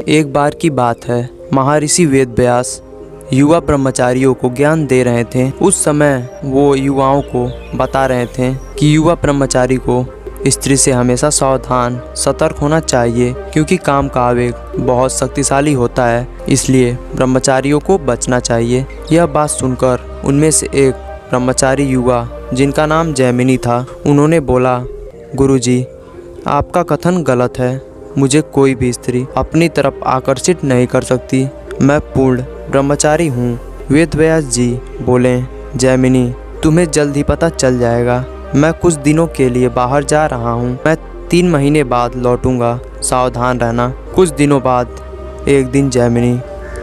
एक बार की बात है, महर्षि वेदव्यास युवा ब्रह्मचारियों को ज्ञान दे रहे थे। उस समय वो युवाओं को बता रहे थे कि युवा ब्रह्मचारी को स्त्री से हमेशा सावधान सतर्क होना चाहिए, क्योंकि काम का आवेग बहुत शक्तिशाली होता है, इसलिए ब्रह्मचारियों को बचना चाहिए। यह बात सुनकर उनमें से एक ब्रह्मचारी युवा, जिनका नाम जैमिनी था, उन्होंने बोला, गुरुजी, आपका कथन गलत है। मुझे कोई भी स्त्री अपनी तरफ आकर्षित नहीं कर सकती। मैं पूर्ण ब्रह्मचारी हूँ। वेदव्यास जी बोले, जैमिनी, तुम्हें जल्द ही पता चल जाएगा। मैं कुछ दिनों के लिए बाहर जा रहा हूँ। मैं 3 महीने बाद लौटूंगा, सावधान रहना। कुछ दिनों बाद एक दिन जैमिनी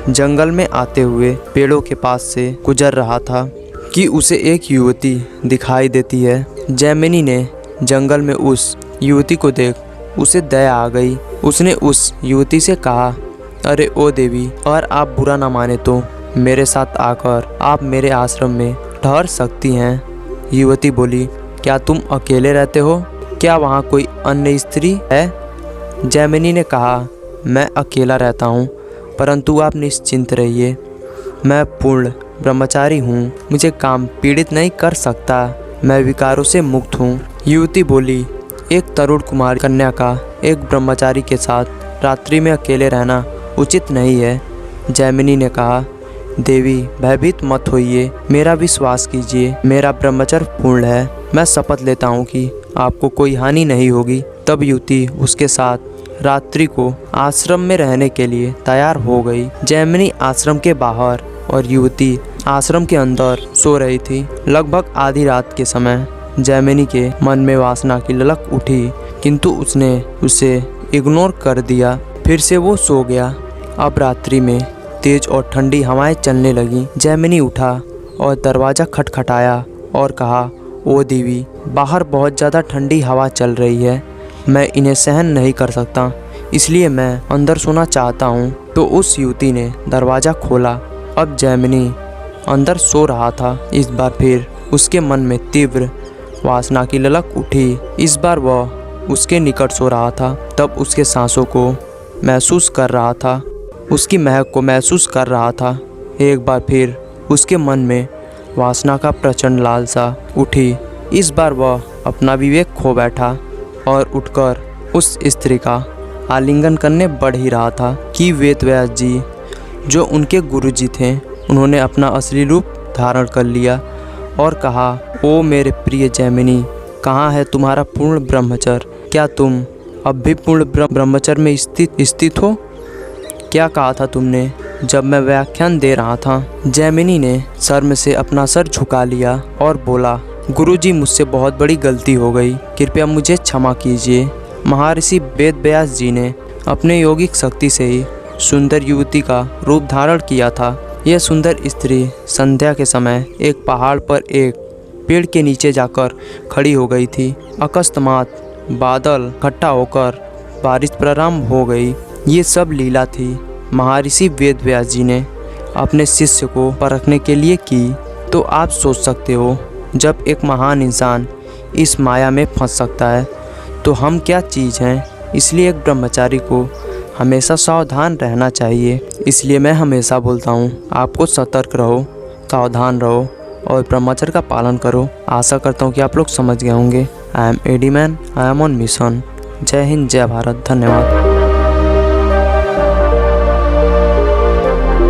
जंगल में आते हुए पेड़ों के पास से गुजर रहा था कि उसे एक युवती दिखाई देती है। जैमिनी ने जंगल में उस युवती को देख उसे दया आ गई। उसने उस युवती से कहा, अरे ओ देवी, और आप बुरा ना माने तो मेरे साथ आकर आप मेरे आश्रम में ठहर सकती हैं। युवती बोली, क्या तुम अकेले रहते हो? क्या वहाँ कोई अन्य स्त्री है? जैमिनी ने कहा, मैं अकेला रहता हूँ, परंतु आप निश्चिंत रहिए। मैं पूर्ण ब्रह्मचारी हूँ। मुझे काम पीड़ित नहीं कर सकता। मैं विकारों से मुक्त हूँ। युवती बोली, एक तरुण कुमार कन्या का एक ब्रह्मचारी के साथ रात्रि में अकेले रहना उचित नहीं है। जैमिनी ने कहा, देवी, भयभीत मत होइए, मेरा विश्वास कीजिए। मेरा ब्रह्मचर्य पूर्ण है। मैं शपथ लेता हूँ कि आपको कोई हानि नहीं होगी। तब युवती उसके साथ रात्रि को आश्रम में रहने के लिए तैयार हो गई। जैमिनी आश्रम के बाहर और युवती आश्रम के अंदर सो रही थी। लगभग आधी रात के समय जैमिनी के मन में वासना की ललक उठी, किंतु उसने उसे इग्नोर कर दिया। फिर से वो सो गया। अब रात्रि में तेज और ठंडी हवाएं चलने लगीं। जैमिनी उठा और दरवाज़ा खटखटाया और कहा, ओ देवी, बाहर बहुत ज़्यादा ठंडी हवा चल रही है। मैं इन्हें सहन नहीं कर सकता, इसलिए मैं अंदर सोना चाहता हूँ। तो उस युवती ने दरवाज़ा खोला। अब जैमिनी अंदर सो रहा था। इस बार फिर उसके मन में तीव्र वासना की ललक उठी। इस बार वह उसके निकट सो रहा था। तब उसके सांसों को महसूस कर रहा था, उसकी महक को महसूस कर रहा था। एक बार फिर उसके मन में वासना का प्रचंड लालसा उठी। इस बार वह अपना विवेक खो बैठा और उठकर उस स्त्री का आलिंगन करने बढ़ ही रहा था कि वेदव्यास जी, जो उनके गुरुजी थे, उन्होंने अपना असली रूप धारण कर लिया और कहा, ओ मेरे प्रिय जैमिनी, कहाँ है तुम्हारा पूर्ण ब्रह्मचर्य? क्या तुम अब भी पूर्ण ब्रह्मचर्य में स्थित हो? क्या कहा था तुमने जब मैं व्याख्यान दे रहा था? जैमिनी ने शर्म से अपना सर झुका लिया और बोला, गुरुजी, मुझसे बहुत बड़ी गलती हो गई, कृपया मुझे क्षमा कीजिए। महर्षि वेदव्यास जी ने अपने यौगिक शक्ति से ही सुंदर युवती का रूप धारण किया था। यह सुंदर स्त्री संध्या के समय एक पहाड़ पर एक पेड़ के नीचे जाकर खड़ी हो गई थी। अकस्मात बादल इकट्ठा होकर बारिश प्रारंभ हो गई। ये सब लीला थी महर्षि वेदव्यास जी ने अपने शिष्य को परखने के लिए की। तो आप सोच सकते हो, जब एक महान इंसान इस माया में फंस सकता है तो हम क्या चीज़ हैं। इसलिए एक ब्रह्मचारी को हमेशा सावधान रहना चाहिए। इसलिए मैं हमेशा बोलता हूँ, आपको सतर्क रहो, सावधान रहो और ब्रह्मचर्य का पालन करो। आशा करता हूँ कि आप लोग समझ गए होंगे। I am AD man, I am on mission. जय हिंद, जय भारत, धन्यवाद।